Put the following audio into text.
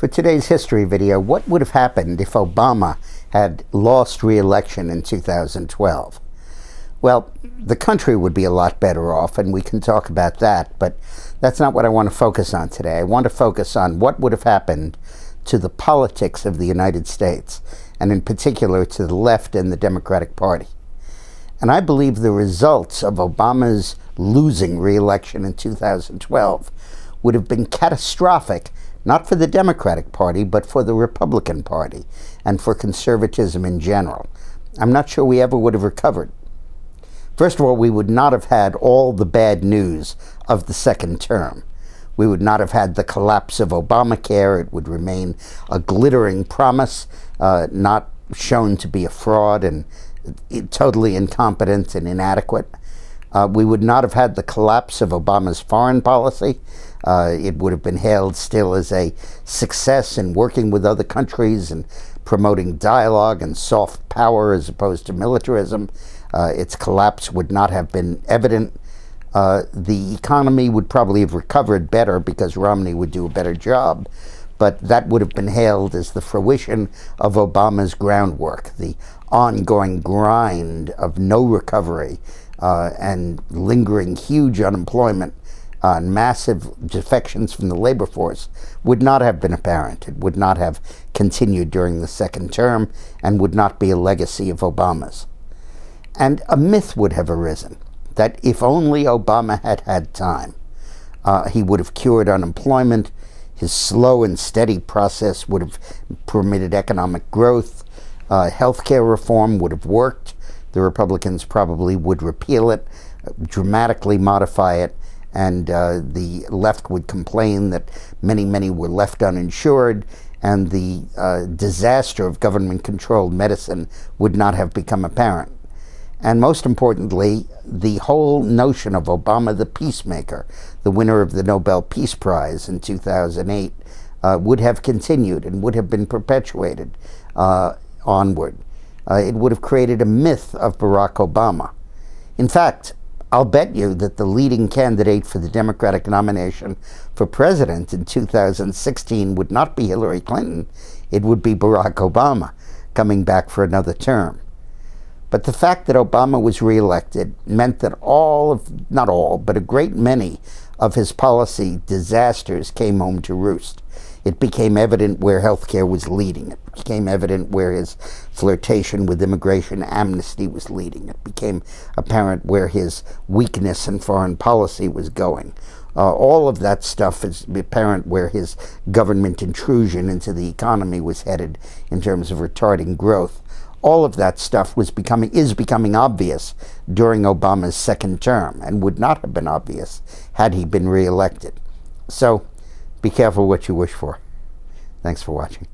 For today's history video, what would have happened if Obama had lost re-election in 2012? Well, the country would be a lot better off, and we can talk about that, but that's not what I want to focus on today. I want to focus on what would have happened to the politics of the United States, and in particular to the left and the Democratic Party. And I believe the results of Obama's losing re-election in 2012 would have been catastrophic, not for the Democratic Party, but for the Republican Party and for conservatism in general. I'm not sure we ever would have recovered. First of all, we would not have had all the bad news of the second term. We would not have had the collapse of Obamacare. It would remain a glittering promise, not shown to be a fraud and totally incompetent and inadequate. We would not have had the collapse of Obama's foreign policy. It would have been hailed still as a success in working with other countries and promoting dialogue and soft power as opposed to militarism. Its collapse would not have been evident. The economy would probably have recovered better because Romney would do a better job, but that would have been hailed as the fruition of Obama's groundwork, the ongoing grind of no recovery and lingering huge unemployment and massive defections from the labor force would not have been apparent. It would not have continued during the second term and would not be a legacy of Obama's. And a myth would have arisen that if only Obama had had time, he would have cured unemployment. His slow and steady process would have permitted economic growth. Healthcare reform would have worked. The Republicans probably would repeal it, dramatically modify it, and the left would complain that many were left uninsured, and the disaster of government-controlled medicine would not have become apparent. And most importantly, the whole notion of Obama the peacemaker, the winner of the Nobel Peace Prize in 2008, would have continued and would have been perpetuated onward. It would have created a myth of Barack Obama. In fact, I'll bet you that the leading candidate for the Democratic nomination for president in 2016 would not be Hillary Clinton. It would be Barack Obama coming back for another term. But the fact that Obama was reelected meant that not all, but a great many of his policy disasters came home to roost. It became evident where healthcare was leading. It became evident where his flirtation with immigration amnesty was leading. It became apparent where his weakness in foreign policy was going. All of that stuff is apparent where his government intrusion into the economy was headed in terms of retarding growth. All of that stuff is becoming obvious during Obama's second term and would not have been obvious had he been reelected. So be careful what you wish for. Thanks for watching.